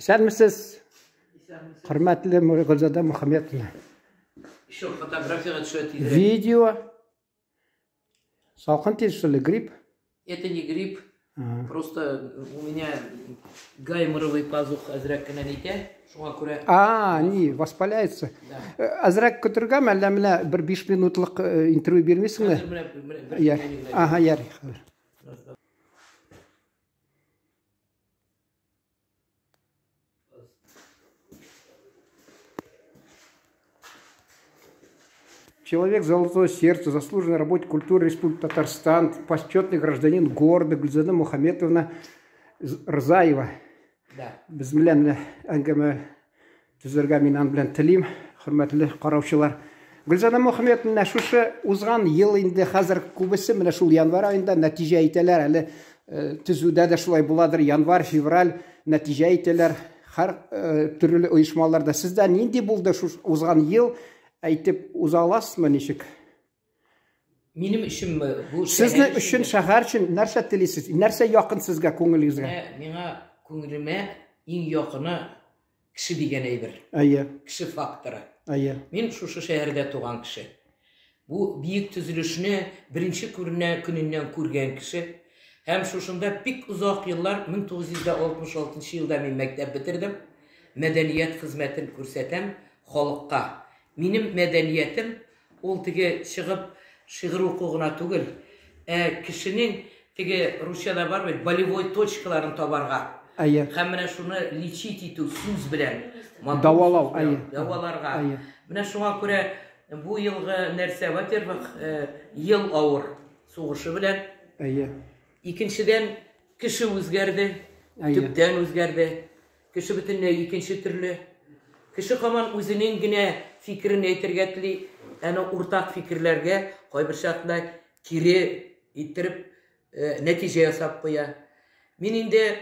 Сәлемсіз, құрметті Гүлзада Мұхамедовна. Еще фотография отшить. Видео. Салқын тез, что ли, грипп? Это не грипп. Просто у меня гайморовый пазух азрак наните. Не, воспаляется. Азрак көтіргем, әлі міне бір 5 минутлық интервью бермесің бе? Ага, ярый. Человек золотое сердце, заслуженный работник культуры Республики Татарстан, почетный гражданин города Гүлзада Мұхамедовна Рзаева. Біз білен әңгіме түзерге мен білен тілейм, құрметлі қараушылар. Гүлзада Мұхамедовна шушы ұзған ел енді қазір көбісі міне шул январ айында нәтиже айтелер, әлі түзуде де шулай буладыр, январ, февраль нәтиже айтелер, har türlü uyuşmalarda sizden nindi buldu şu uzan yıl aytip uzalasmı nişik? Benim işim bu. Sizin için şehir için nerse tilisiz, nerse yakın sizge ko'ngilingizga? Mena ko'ngilime en yakını kişi degan ayber. Ayya. Kişi faktoru. Ayya. Men şu şehirde tuğan kişi. Bu büyük tüzülüşünü birinci gününden kurgan kişi. Hem şuşunda pek uzak yıllar 1966 yılda men mektep bitirdim. Medeniyet hizmetini ko'rsatam xalqqa. Benim medeniyetim ol tege çıkıp şiir hukukuna tugul. Kişinin tege Rusya'da var ve bolevой точкаларын tabarga. Ayya. Hem mene şunu lichit etu söz bilen. Davalav. Ayya. Davalarga. Mene şuna göre bu yılgı nerse во-первых yıl ağır soğuşu bilen. Ayya. İkinciden kişi özgerdi. Tüpten özgerdi. Kişi bütünle ikinci türlü. Kişi kaman özünün yine fikrini etirgetli, yani ortak fikirlerge koy bir şartla kiri ittirip netice yasap koya. Menin de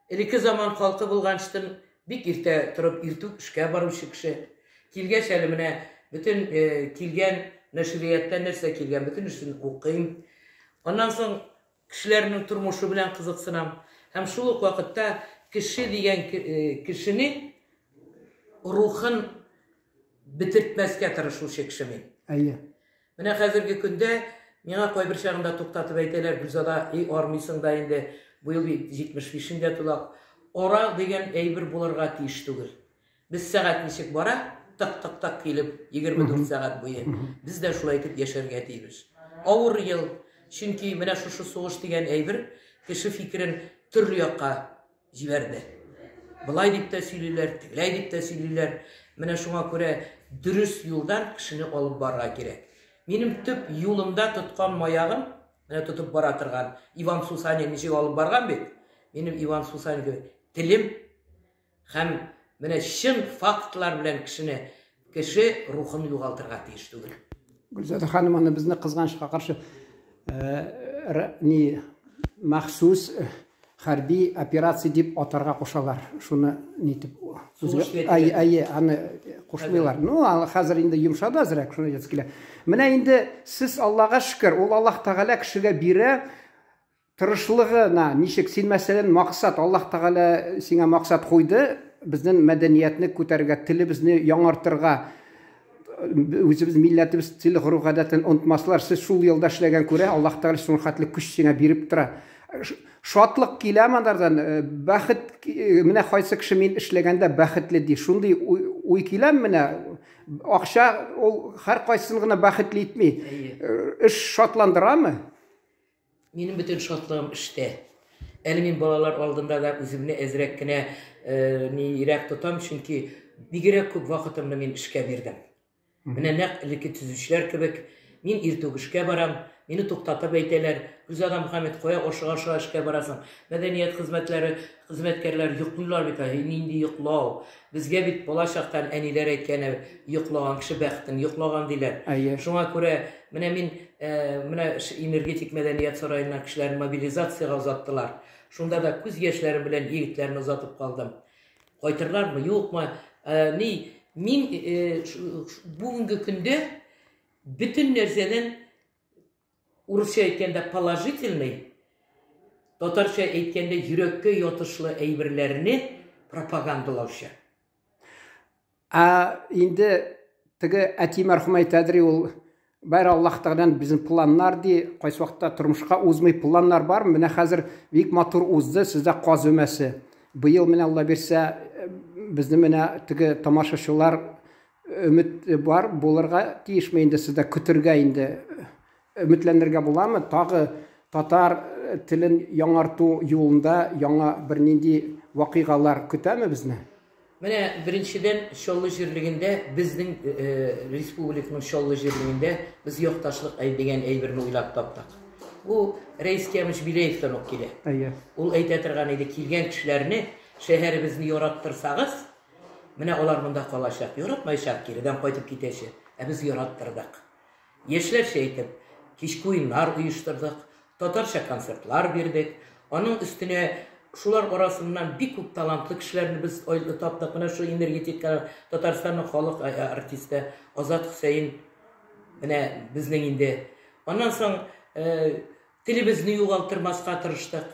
ilki zaman halkı bulgançtın bir irte turup irtuk işe barışı kişi. Kilgeç elimine bütün kilgen neşriyetten nerse kilgen bütün işini okuyayım. Ondan sonra kişilerin turmuşu bilen kızıksınam. Hem şuluk vakitte kişi diyen kişinin ruhun bitirtmezke tırışılşı kişimin. Ayya. Mene hazırki günde mena koy bir şağında toktatıp ayteler Gülzada armıysın da indi bu yıl 75'inde tulak. Ora degen eybir bularga tiyiş tugul. Biz saat neşik bara tak tak kelip 24 saat boyu. Biz de şulay etip yaşarga tiyimiz. Ağır yıl çünkü mene şu soğuş degen eybir kişi fikrin türlü yakka jiberdi. Bulay dip de söyleyler, tilay dip de söyleyler. Mene şuna göre dürüst yoldan kişini alıp barga gerek. Benim tüp yolumda tutkan mayağım, mene tutup baratırgan. Ivan Susanin nişe alıp bargan bek. Benim Ivan Susanin gibi tilim, hem mene şın faktlar bilen kişi ruhunu yoğaltırga tiyişti. Gülzada hanım ana bizni kızgançlığa karşı maxsus harbiy operatsiya deb atarga qo'shalar. Shuni netib ay ani qo'shmaylar. No, hozir endi yumshadi azrak shuni aytskilar. Mana endi siz Allohga shukr, ol Alloh taolo kishiga beri tirishlig'ini, nishik sen masalan maqsad Alloh taolo senga maqsad qo'ydi, bizning madaniyatni ko'targa, tilimizni yangartirga, o'zimiz millatimiz til, urf, odatini unutmaslar. Siz shu yo'lda ishlagan ko'ra Alloh taolo sunxatli kuch senga berib turadi. Şatlık kilemanlardan baxit mine qaysi kishi men ishlaganda baxtli dey. Shunday o'y kelem mine aqsha ol har qaysini baxtli etmey. Ish şatlandırama? Benim bütün şatlığım işte. Elimin balalar aldığında da özümni ezrekkine yürek tutam çünkü bir gerek көп vakitimni men işe verdim. Mine ilki tüzüşler kebek men irtug işe baram. Beni toktatıp eyteler, Gülzada Muhammed koya oşuğa işe barasın. Medeniyet hizmetkarlar yıklılar bit, indi yıklav. Bizge bit bolaşaktan eniler etkene yıklagan kişi bəxtin, yıklagan diler. Şuna göre men energetik medeniyet sarayından kişilerin mobilizasyaya uzattılar. Şunda da küz gençlerim bilen yiğitlerini uzatıp kaldım. Koytırlar mı, yok mu? Men bugünkü günde bütün nerseden Rusça etkende положительный, Tatarça etkende yürekке yatışlı eyberlerini пропагандалаушы. Инде теге әти мәрхүм әйтәдер, ул бәр Аллаһтан безнең планнар ди, кайсы вакытта тормышка узмый планнар бар. Менә хәзер бик матур узды, сездә каз өмәсе. Быел менә Алла бирсә, безнең менә теге тамашачылар өмет бар, булырга тиешме инде, сездә көтергә инде өметләнергә буламы? Тагы татар телен яңарту юлында яңа бер нинди вакыйгалар көтәме безне? Менә беренчедән Шоллы җирлегендә, безнең республиканың Шоллы җирлегендә без якташлык дигән әйберне уйлап таптык. Бу Рәис Кәмеш Биләевтән үк килә. Ул әйтә торган иде, килгән кешеләрне шәһәребезне яраттырсагыз, менә алар монда калачак, яратмаячак, кирәдән кайтып китәчәк. Без яраттырдык. Яшьләрчә әйтеп, кичке уеннар оештырдык, татарча концертлар бирдек. Аның өстенә шулар арасыннан бик күп талантлы кешеләрне без таптык. Менә шу энергетика Татарстанның халык артисты Азат Хөсәен менә безнең инде. Аннан соң телебезне югалтырмаска тырыштык.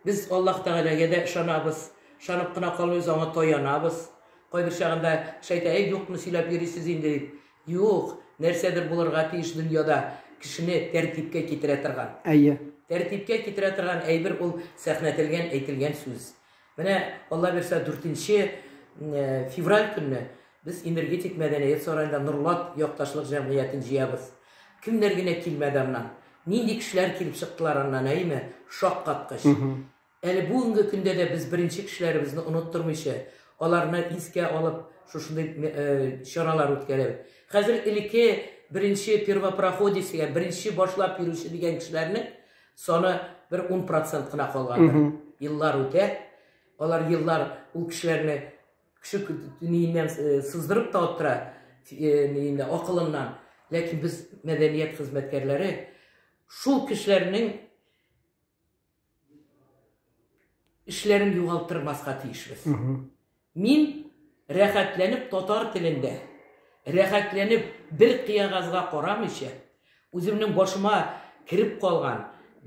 Без Аллаһ Тәгаләгә дә ышанабыз. Ышанып кына калмыйбыз, аңа таянабыз. Кайбер чагында шәйтә, юкны сөйләп йөрисез инде. Юк, нәрсәдер булырга тиеш дөньяда кешене тәртипкә китерә торган. Тәртипкә китерә торган әйбер ул сәхнәтелгән, әйтелгән сүз. Менә Алла бирсә 4 февраль көнне без энергетик мәдәният сараенда Нурлат якташлык җәмгыятен җыябыз. Кемнәр генә килмәде аннан. Нинди кешеләр килеп чыктылар аннан, әйме? Шаккаткыч. Әле бүгенге көндә дә без беренче кешеләребезне оныттырмыйча, аларны искә алып, шушындай чаралар үткәрәбез. Хәзер элекке беренче первопроходец, беренче башлап йөрүче дигән кешеләрне саны бер 10% кына калгандыр. Еллар үтә, алар еллар ул кешеләрне кеше күтүннән сыздырып та оттыра, акылыннан. Ләкин без мәдәният хезмәткәрләре шул кешеләрнең эшләрен югалтырмаска тиешбез. Мин рәхәтләнеп татар телендә, рәхәтләнеп бер кыягазга карамыйча, үземнең башыма кирип калган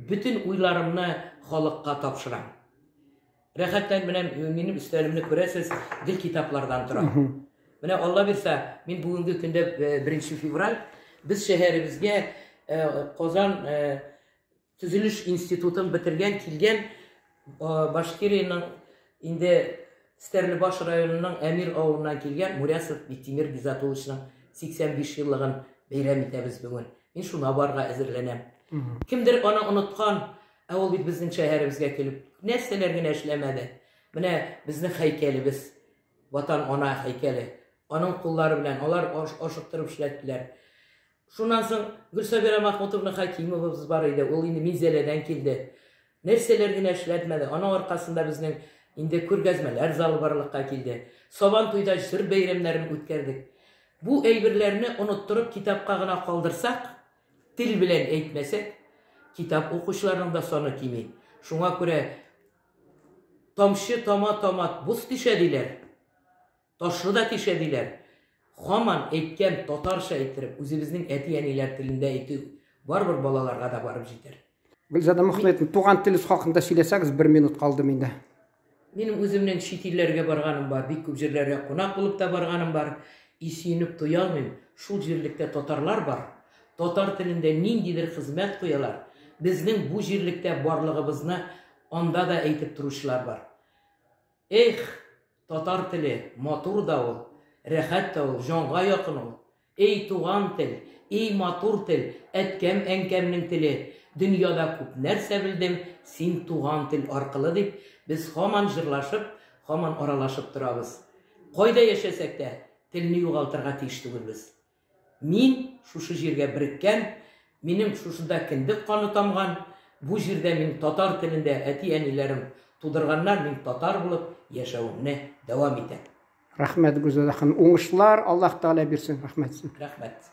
bütün уйларымны халыкка тапшырам. Рәхәтлән менә минем үстәлемне күрәсез, дил китаплардан тора. Менә Алла бирсә, мин бүгенге көндә 1 февраль без шәһәребезгә Казан төзелеш институтын битергән килгән Башкирияның инде Стәрлебаш районының Әмир авылыннан килгән Мурясов Биктимир Гизатулловичның 85 еллыгын бәйрәм итәбез бүген. Мин шуна барга әзерләнәм. Кемдер аны оныткан, ул бит безнең шәһәребезгә килеп, нәрсәләр генә эшләмәде. Менә безнең һәйкәлебез, ватан ана һәйкәле. Аның куллары белән алар ашыктырып эшләттеләр. Шуннан соң Гөлсабира Махмутовна Хакимовыбыз бар иде, ул инде Минзәләдән килде. Нәрсәләр генә эшләтмәде. Аның аркасында безнең инде күргәзмәләр залы барлыкка килде. Сабан туйда җыр бәйрәмнәрен үткәрдек. Бу әйберләрне оныттырып китапка гына калдырсак, тел белән әйтмәсәк, китап укучыларның да саны кими. Шуңа күрә тамчы тама буз тишә диләр. Ташлы да тишә диләр. Хаман әйткән татарча әйттереп, үзебезнең әти-әниләр телендә әйтү барбер балаларга да барып җитәр. Гөлзада Мөхәммәтов, туган телез хакында сөйләсәгез, 1 минут калды миндә. Минем үземнең чит илләргә барганым бар, бик күп җирләргә кунак булып та барганым бар. Исенеп туя алмыйм. Шул җирлектә татарлар бар. Татар телендә ниндидер хезмәт куялар. Безнең бу җирлектә барлыгыбызны анда да әйтеп торучылар бар. Эх, татар теле матур да ул, рәхәт та ул, җанга якын ул. Эй туган тел, эй матур тел, әткәм әнкәмнең теле. Дөньяда күп нәрсә белдем, син туган тел аркылы дип, без һаман җырлашып, һаман аралашып торабыз. Кайда яшәсәк тә, телне югалтырга тиеш түгелбез. Мин шушы җиргә береккән, минем шушында киндек каны тамган, бу җирдә мин татар телендә әти-әниләрем тудырганнар, мин татар булып яшәвемне дәвам итәм. Рәхмәт Гөлзада ханым, уңышлар, Аллаһ Тәгалә бирсен. Рәхмәт. Рәхмәт.